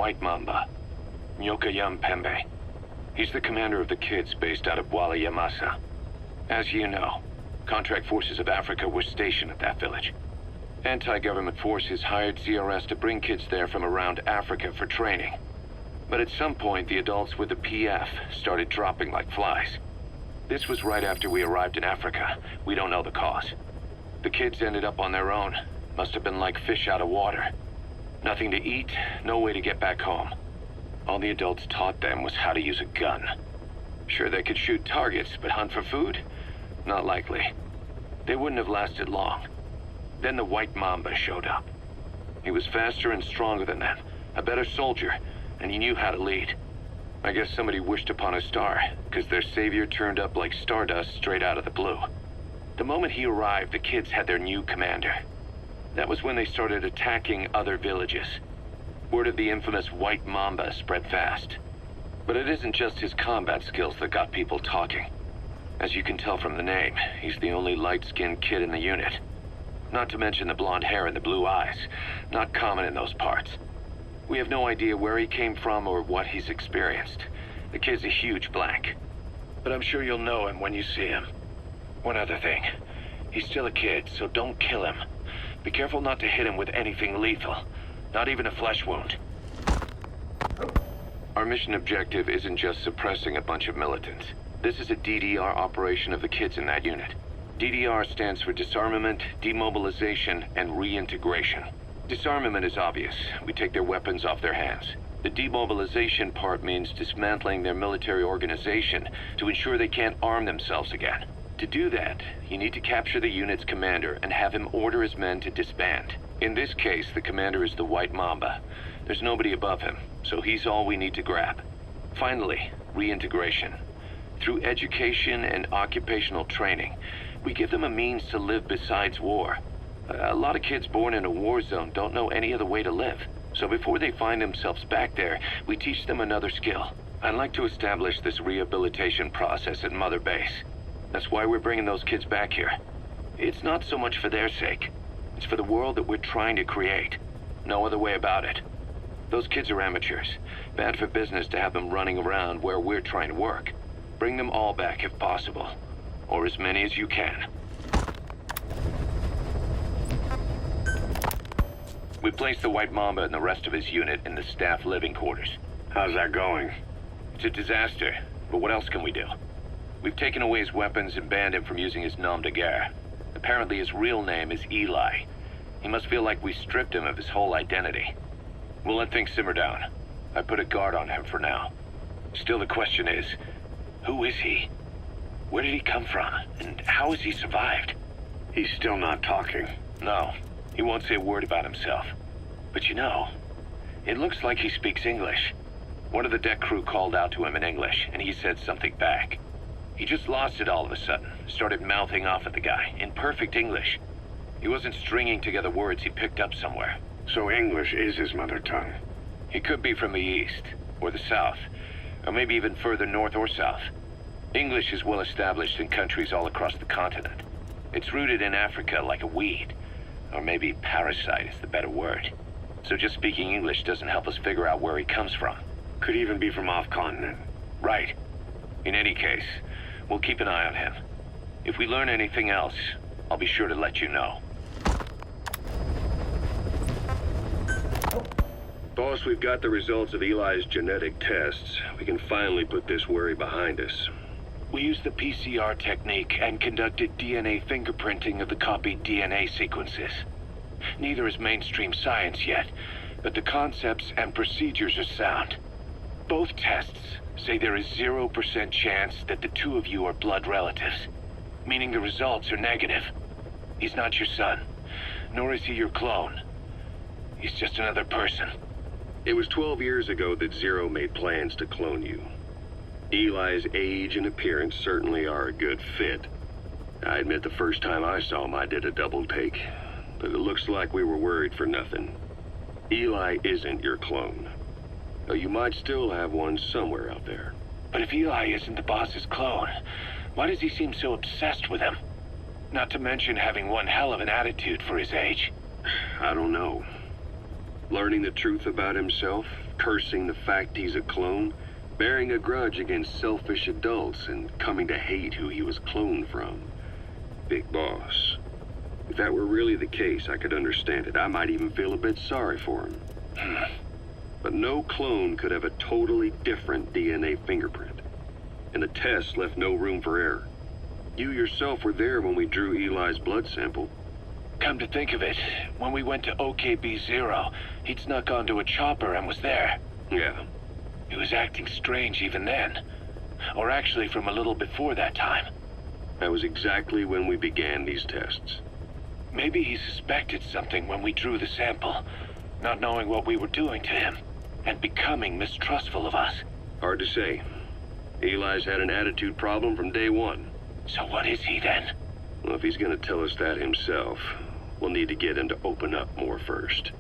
White Mamba, Nyoka Mpembe. He's the commander of the kids based out of Yamasa. As you know, contract forces of Africa were stationed at that village. Anti-government forces hired CRS to bring kids there from around Africa for training. But at some point, the adults with the PF started dropping like flies. This was right after we arrived in Africa. We don't know the cause. The kids ended up on their own. Must have been like fish out of water. Nothing to eat, no way to get back home. All the adults taught them was how to use a gun. Sure, they could shoot targets, but hunt for food? Not likely. They wouldn't have lasted long. Then the White Mamba showed up. He was faster and stronger than them, a better soldier, and he knew how to lead. I guess somebody wished upon a star, because their savior turned up like stardust straight out of the blue. The moment he arrived, the kids had their new commander. That was when they started attacking other villages. Word of the infamous White Mamba spread fast. But it isn't just his combat skills that got people talking. As you can tell from the name, he's the only light-skinned kid in the unit. Not to mention the blonde hair and the blue eyes. Not common in those parts. We have no idea where he came from or what he's experienced. The kid's a huge blank. But I'm sure you'll know him when you see him. One other thing. He's still a kid, so don't kill him. Be careful not to hit him with anything lethal. Not even a flesh wound. Our mission objective isn't just suppressing a bunch of militants. This is a DDR operation of the kids in that unit. DDR stands for disarmament, demobilization, and reintegration. Disarmament is obvious. We take their weapons off their hands. The demobilization part means dismantling their military organization to ensure they can't arm themselves again. To do that, you need to capture the unit's commander and have him order his men to disband. In this case, the commander is the White Mamba. There's nobody above him, so he's all we need to grab. Finally, reintegration. Through education and occupational training, we give them a means to live besides war. A lot of kids born in a war zone don't know any other way to live. So before they find themselves back there, we teach them another skill. I'd like to establish this rehabilitation process at Mother Base. That's why we're bringing those kids back here. It's not so much for their sake. It's for the world that we're trying to create. No other way about it. Those kids are amateurs. Bad for business to have them running around where we're trying to work. Bring them all back if possible. Or as many as you can. We placed the White Mamba and the rest of his unit in the staff living quarters. How's that going? It's a disaster, but what else can we do? We've taken away his weapons and banned him from using his nom de guerre. Apparently his real name is Eli. He must feel like we stripped him of his whole identity. We'll let things simmer down. I put a guard on him for now. Still the question is, who is he? Where did he come from? And how has he survived? He's still not talking. No, he won't say a word about himself. But you know, it looks like he speaks English. One of the deck crew called out to him in English, and he said something back. He just lost it all of a sudden, started mouthing off at the guy, in perfect English. He wasn't stringing together words he picked up somewhere. So English is his mother tongue? He could be from the east, or the south, or maybe even further north or south. English is well established in countries all across the continent. It's rooted in Africa like a weed, or maybe parasite is the better word. So just speaking English doesn't help us figure out where he comes from. Could even be from off-continent. Right. In any case, we'll keep an eye on him. If we learn anything else, I'll be sure to let you know. Boss, we've got the results of Eli's genetic tests. We can finally put this worry behind us. We used the PCR technique and conducted DNA fingerprinting of the copied DNA sequences. Neither is mainstream science yet, but the concepts and procedures are sound. Both tests say there is 0% chance that the two of you are blood relatives, meaning the results are negative. He's not your son, nor is he your clone. He's just another person. It was 12 years ago that Zero made plans to clone you. Eli's age and appearance certainly are a good fit. I admit the first time I saw him I did a double take, but it looks like we were worried for nothing. Eli isn't your clone, though you might still have one somewhere out there. But if Eli isn't the boss's clone, why does he seem so obsessed with him? Not to mention having one hell of an attitude for his age. I don't know. Learning the truth about himself, cursing the fact he's a clone, bearing a grudge against selfish adults, and coming to hate who he was cloned from. Big boss. If that were really the case, I could understand it. I might even feel a bit sorry for him. But no clone could have a totally different DNA fingerprint. And the test left no room for error. You yourself were there when we drew Eli's blood sample. Come to think of it, when we went to OKB-0, he'd snuck onto a chopper and was there. Yeah. He was acting strange even then. Or actually from a little before that time. That was exactly when we began these tests. Maybe he suspected something when we drew the sample, not knowing what we were doing to him, and becoming mistrustful of us. Hard to say. Eli's had an attitude problem from day one. So what is he then? Well, if he's gonna tell us that himself, we'll need to get him to open up more first.